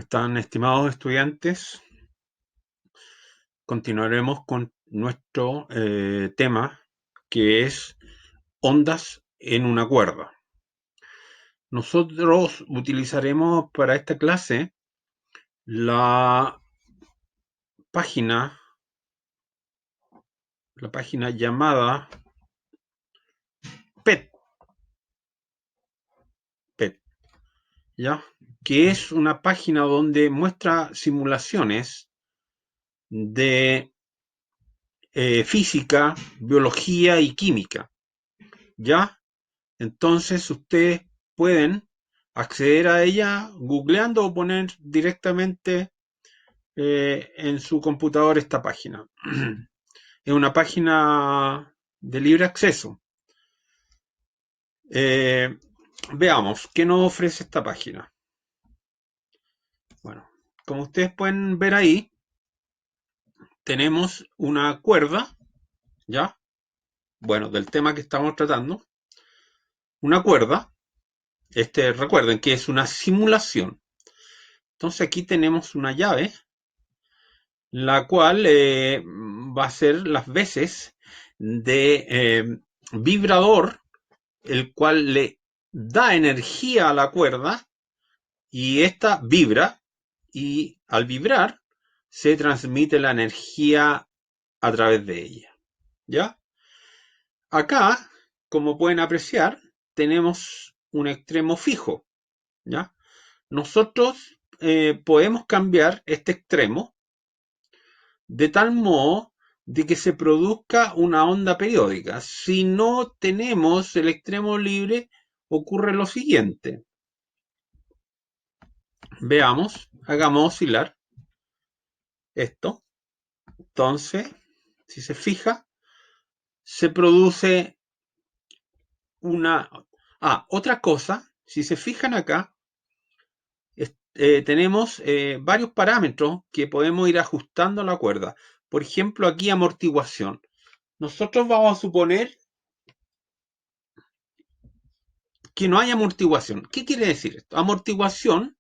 ¿Cómo están, estimados estudiantes? Continuaremos con nuestro tema, que es ondas en una cuerda. Nosotros utilizaremos para esta clase la página llamada PET, ¿ya? Que es una página donde muestra simulaciones de física, biología y química, ¿ya? Entonces ustedes pueden acceder a ella googleando o poner directamente en su computador esta página. Es una página de libre acceso. Veamos, ¿qué nos ofrece esta página? Bueno, como ustedes pueden ver ahí, tenemos una cuerda, ¿ya? Bueno, del tema que estamos tratando. Una cuerda, recuerden que es una simulación. Entonces aquí tenemos una llave, la cual va a ser las veces de vibrador, el cual le da energía a la cuerda y esta vibra, y al vibrar se transmite la energía a través de ella. ¿Ya? Acá, como pueden apreciar, tenemos un extremo fijo. ¿Ya? Nosotros podemos cambiar este extremo de tal modo de que se produzca una onda periódica. Si no tenemos el extremo libre, ocurre lo siguiente. Veamos, hagamos oscilar esto. Entonces, si se fija, se produce una... otra cosa, si se fijan acá, tenemos varios parámetros que podemos ir ajustando a la cuerda. Por ejemplo, aquí amortiguación. Nosotros vamos a suponer que no hay amortiguación. ¿Qué quiere decir esto? Amortiguación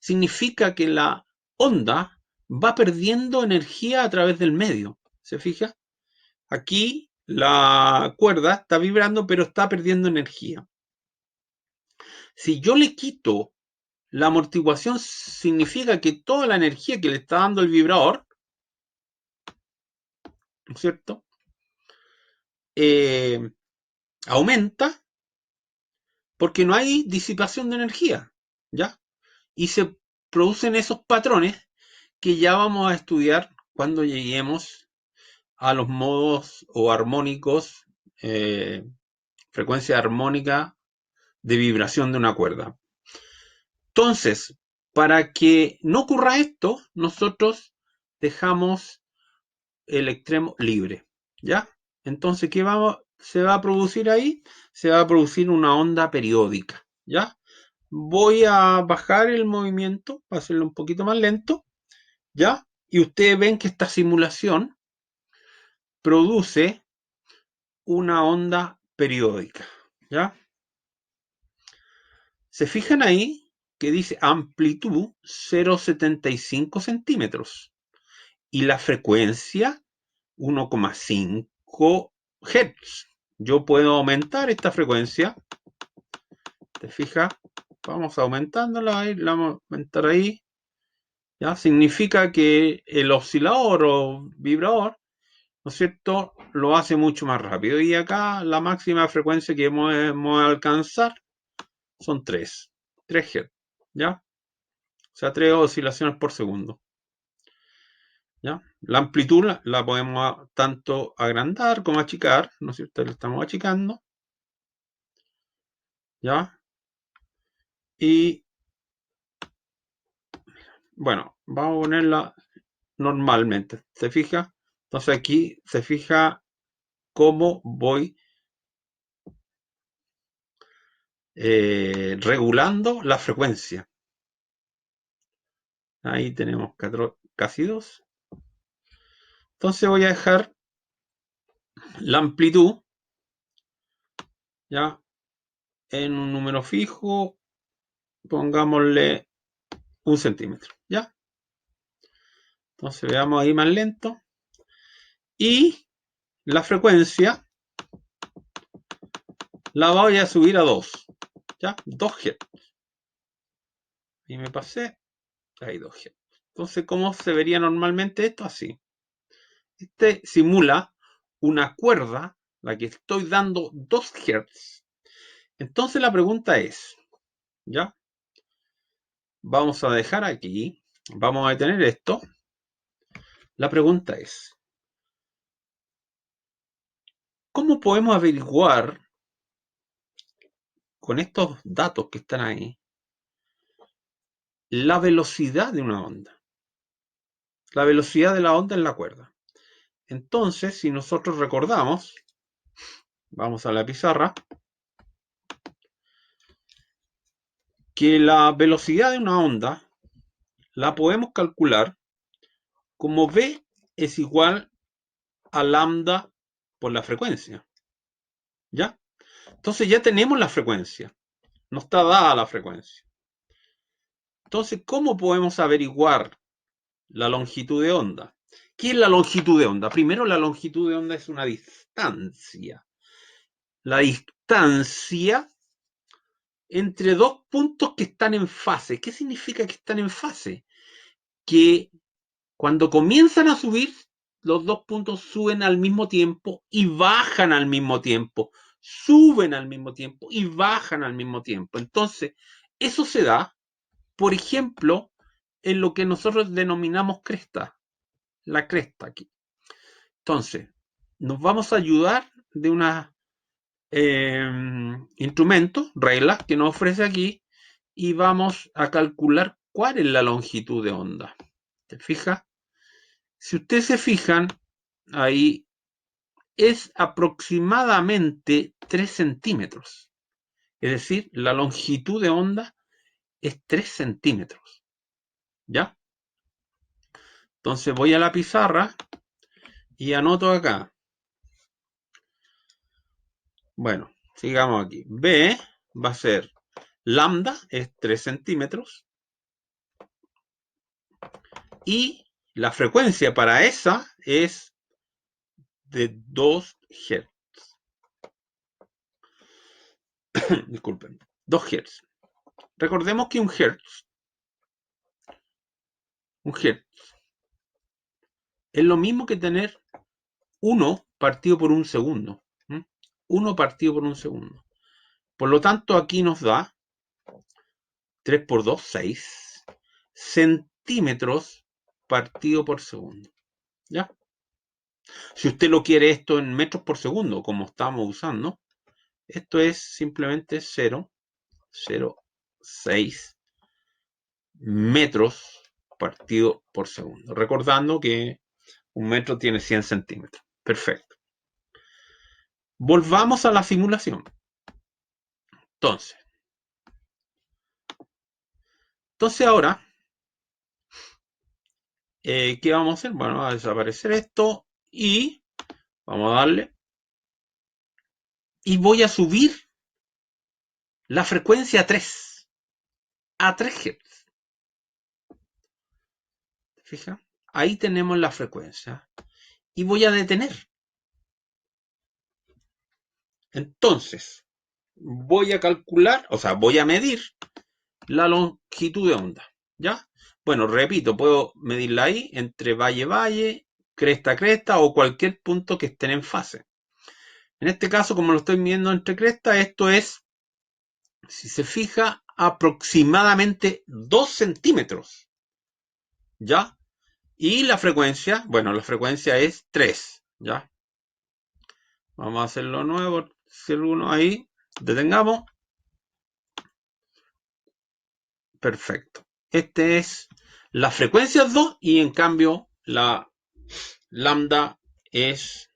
significa que la onda va perdiendo energía a través del medio. ¿Se fija? Aquí la cuerda está vibrando, pero está perdiendo energía. Si yo le quito la amortiguación, significa que toda la energía que le está dando el vibrador, ¿no es cierto? Aumenta porque no hay disipación de energía, ¿ya? Y se producen esos patrones que ya vamos a estudiar cuando lleguemos a los modos o armónicos, frecuencia armónica de vibración de una cuerda. Entonces, para que no ocurra esto, nosotros dejamos el extremo libre, ¿ya? Entonces, ¿qué se va a producir ahí? Se va a producir una onda periódica, ¿ya? Voy a bajar el movimiento para hacerlo un poquito más lento, ¿ya? Y ustedes ven que esta simulación produce una onda periódica, ¿ya? Se fijan ahí que dice amplitud 0,75 centímetros y la frecuencia 1,5 Hz. Yo puedo aumentar esta frecuencia. ¿Te fijas? Vamos aumentándola ahí, la vamos a aumentar ahí. ¿Ya? Significa que el oscilador o vibrador, ¿no es cierto?, lo hace mucho más rápido. Y acá la máxima frecuencia que vamos a alcanzar son 3 Hz. ¿Ya? O sea, 3 oscilaciones por segundo. ¿Ya? La amplitud la podemos tanto agrandar como achicar, ¿no es cierto? La estamos achicando. ¿Ya? Y bueno, vamos a ponerla normalmente. ¿Se fija? Entonces aquí se fija cómo voy regulando la frecuencia. Ahí tenemos casi 2. Entonces voy a dejar la amplitud ya en un número fijo. Pongámosle 1 centímetro, ¿ya? Entonces veamos ahí más lento. Y la frecuencia la voy a subir a 2, ¿ya? 2 Hz. Y me pasé, ahí 2 Hz. Entonces, ¿cómo se vería normalmente esto? Así. Este simula una cuerda, la que estoy dando 2 Hz. Entonces la pregunta es, ¿ya? Vamos a dejar aquí, vamos a detener esto. La pregunta es, ¿cómo podemos averiguar con estos datos que están ahí la velocidad de una onda? La velocidad de la onda en la cuerda. Entonces, si nosotros recordamos, vamos a la pizarra, que la velocidad de una onda la podemos calcular como v es igual a lambda por la frecuencia. ¿Ya? Entonces ya tenemos la frecuencia. No está dada la frecuencia. Entonces, ¿cómo podemos averiguar la longitud de onda? ¿Qué es la longitud de onda? Primero, la longitud de onda es una distancia. La distancia entre dos puntos que están en fase. ¿Qué significa que están en fase? Que cuando comienzan a subir, los dos puntos suben al mismo tiempo y bajan al mismo tiempo. Suben al mismo tiempo y bajan al mismo tiempo. Entonces, eso se da, por ejemplo, en lo que nosotros denominamos cresta. La cresta aquí. Entonces, nos vamos a ayudar de unos instrumentos, reglas que nos ofrece aquí, y vamos a calcular cuál es la longitud de onda. ¿Te fijas? Si ustedes se fijan, ahí es aproximadamente 3 centímetros. Es decir, la longitud de onda es 3 centímetros. ¿Ya? Entonces voy a la pizarra y anoto acá. Bueno, sigamos aquí. B va a ser lambda, es 3 centímetros. Y la frecuencia para esa es de 2 Hz. Disculpen, 2 Hz. Recordemos que un Hz es lo mismo que tener 1 partido por un segundo. 1 partido por un segundo. Por lo tanto, aquí nos da 3 por 2, 6 centímetros partido por segundo. ¿Ya? Si usted lo quiere esto en metros por segundo, como estamos usando, esto es simplemente 0,06 metros partido por segundo. Recordando que un metro tiene 100 centímetros. Perfecto. Volvamos a la simulación. Entonces ahora, ¿qué vamos a hacer? Bueno, va a desaparecer esto y vamos a darle. Y voy a subir la frecuencia a 3 Hz. Fija, ahí tenemos la frecuencia. Y voy a detener. Entonces, voy a calcular, o sea, voy a medir la longitud de onda. ¿Ya? Bueno, repito, puedo medirla ahí entre valle-valle, cresta-cresta o cualquier punto que estén en fase. En este caso, como lo estoy midiendo entre cresta, esto es, si se fija, aproximadamente 2 centímetros. ¿Ya? Y la frecuencia, bueno, la frecuencia es 3. ¿Ya? Vamos a hacerlo nuevo, hacer uno ahí, detengamos. Perfecto. Este es la frecuencia es 2 y en cambio la lambda es,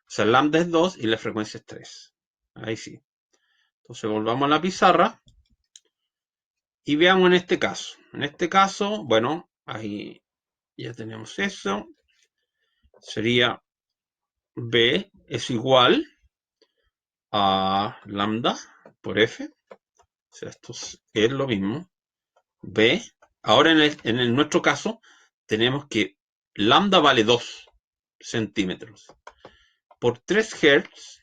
o sea, lambda es 2 y la frecuencia es 3. Ahí sí. Entonces volvamos a la pizarra y veamos en este caso. En este caso, bueno, ahí ya tenemos eso. Sería B es igual a lambda por F. O sea, esto es lo mismo. B Ahora en nuestro caso tenemos que lambda vale 2 centímetros. Por 3 Hz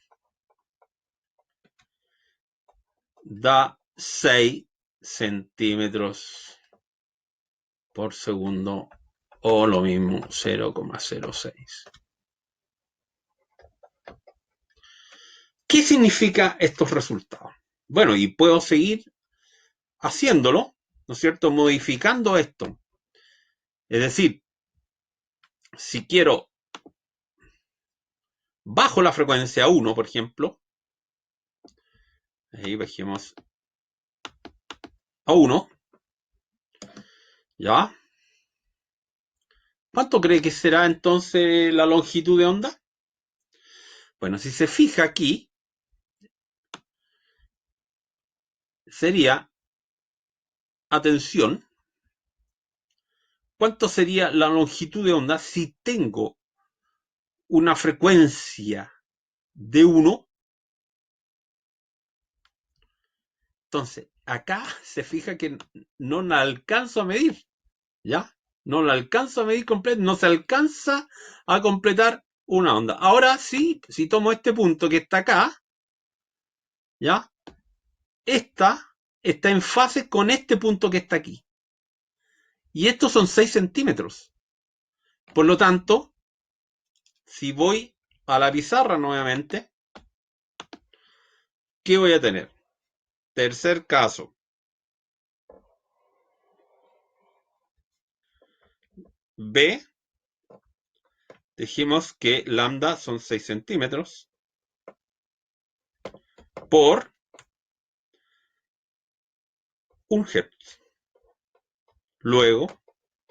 da 6 centímetros por segundo o lo mismo 0,06. ¿Qué significa estos resultados? Bueno, y puedo seguir haciéndolo, ¿no es cierto? Modificando esto. Es decir, si quiero bajo la frecuencia 1, por ejemplo, ahí bajemos a 1, ¿ya? ¿Cuánto cree que será entonces la longitud de onda? Bueno, si se fija aquí, sería, atención, ¿cuánto sería la longitud de onda si tengo una frecuencia de 1? Entonces, acá se fija que no la alcanzo a medir, ¿ya? No la alcanzo a medir completa, no se alcanza a completar una onda. Ahora sí, si tomo este punto que está acá, ¿ya? Esta está en fase con este punto que está aquí. Y estos son 6 centímetros. Por lo tanto, si voy a la pizarra nuevamente, ¿qué voy a tener? Tercer caso. B, dijimos que lambda son 6 centímetros por 1 Hz. Luego,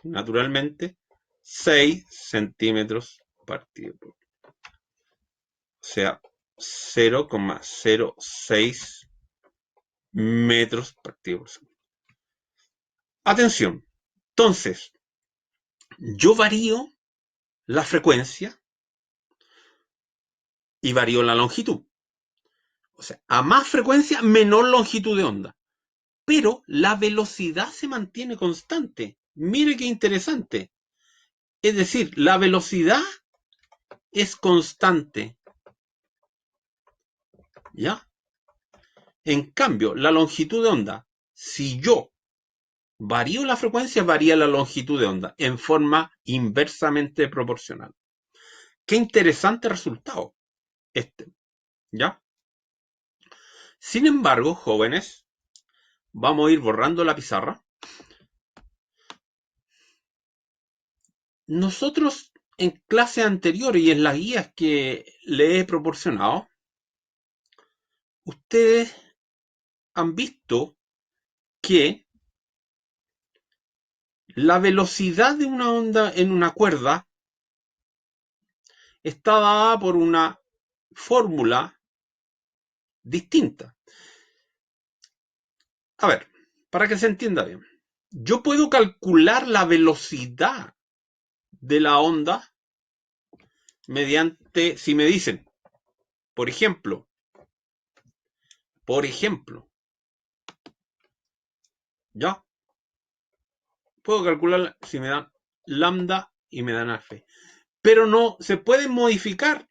naturalmente, 6 centímetros partido por. O sea, 0,06 metros partido por segundo. Atención. Entonces, yo varío la frecuencia y varío la longitud. O sea, a más frecuencia, menor longitud de onda. Pero la velocidad se mantiene constante. Mire qué interesante. Es decir, la velocidad es constante. ¿Ya? En cambio, la longitud de onda, si yo varío la frecuencia, varía la longitud de onda en forma inversamente proporcional. Qué interesante resultado este. ¿Ya? Sin embargo, jóvenes, vamos a ir borrando la pizarra. Nosotros en clases anteriores y en las guías que le he proporcionado, ustedes han visto que la velocidad de una onda en una cuerda está dada por una fórmula distinta. A ver, para que se entienda bien, yo puedo calcular la velocidad de la onda mediante, si me dicen, por ejemplo, ¿ya? Puedo calcular si me dan lambda y me dan alfa. Pero no se puede modificar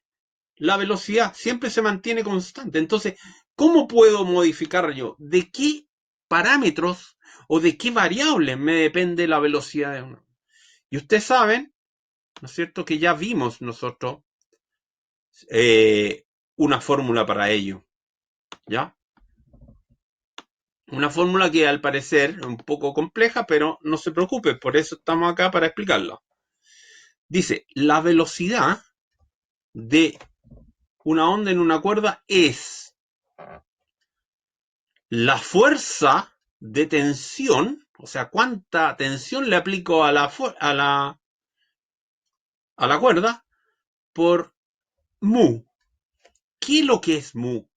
la velocidad, siempre se mantiene constante. Entonces, ¿cómo puedo modificar yo? ¿De qué parámetros o de qué variables me depende la velocidad de una? Y ustedes saben, ¿no es cierto?, que ya vimos nosotros una fórmula para ello, ¿ya? Una fórmula que al parecer es un poco compleja, pero no se preocupe, por eso estamos acá para explicarla. Dice, la velocidad de una onda en una cuerda es la fuerza de tensión, o sea, cuánta tensión le aplico a la cuerda por mu. ¿Qué es lo que es mu?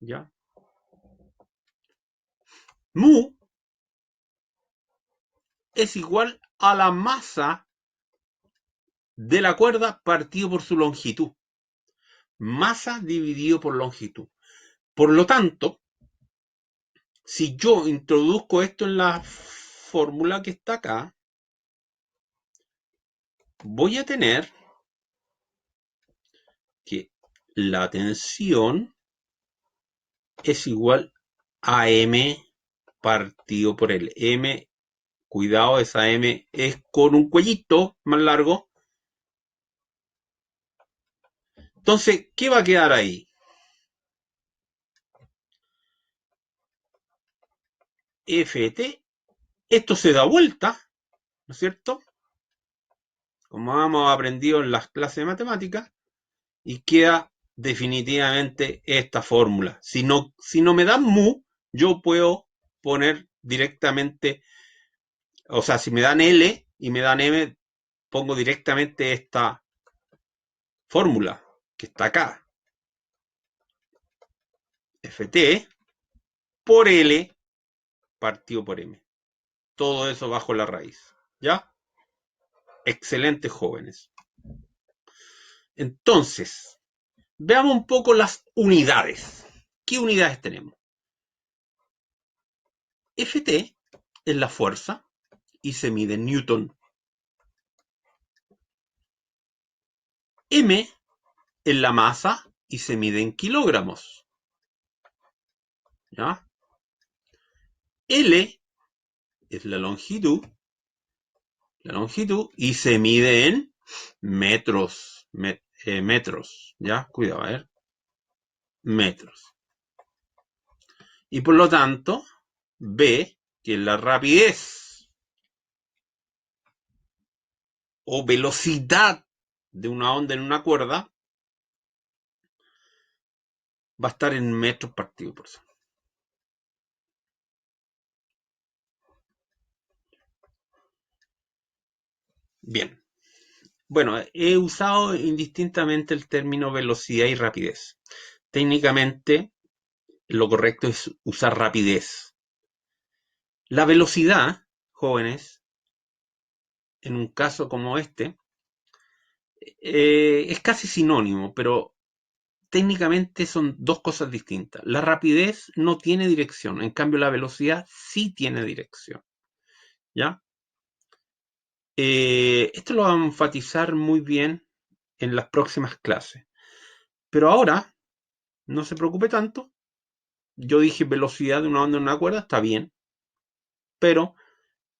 ¿Ya? Mu es igual a la masa de la cuerda partido por su longitud. Masa dividido por longitud. Por lo tanto, Si yo introduzco esto en la fórmula que está acá, voy a tener que la tensión es igual a M partido por L. M, cuidado, esa M es con un cuellito más largo. Entonces, ¿qué va a quedar ahí? Ft, esto se da vuelta, ¿no es cierto? Como hemos aprendido en las clases de matemáticas, y queda definitivamente esta fórmula. Si no me dan mu, yo puedo poner directamente, o sea, si me dan L y me dan M, pongo directamente esta fórmula que está acá. Ft por L partido por M. Todo eso bajo la raíz. ¿Ya? Excelentes jóvenes. Entonces, veamos un poco las unidades. ¿Qué unidades tenemos? Ft es la fuerza y se mide en Newton. M es la masa y se mide en kilogramos. ¿Ya? L es la longitud y se mide en metros. Metros. ¿Ya? Cuidado, a ver. Metros. Y por lo tanto, B, que es la rapidez o velocidad de una onda en una cuerda, va a estar en metros partido por segundo. Bien. Bueno, he usado indistintamente el término velocidad y rapidez. Técnicamente, lo correcto es usar rapidez. La velocidad, jóvenes, en un caso como este, es casi sinónimo, pero técnicamente son dos cosas distintas. La rapidez no tiene dirección, en cambio la velocidad sí tiene dirección. ¿Ya? Esto lo vamos a enfatizar muy bien en las próximas clases. Pero ahora, no se preocupe tanto. Yo dije velocidad de una onda en una cuerda, está bien. Pero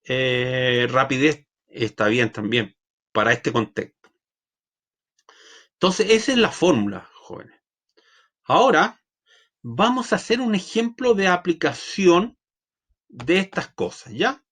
rapidez está bien también para este contexto. Entonces, esa es la fórmula, jóvenes. Ahora, vamos a hacer un ejemplo de aplicación de estas cosas, ¿ya?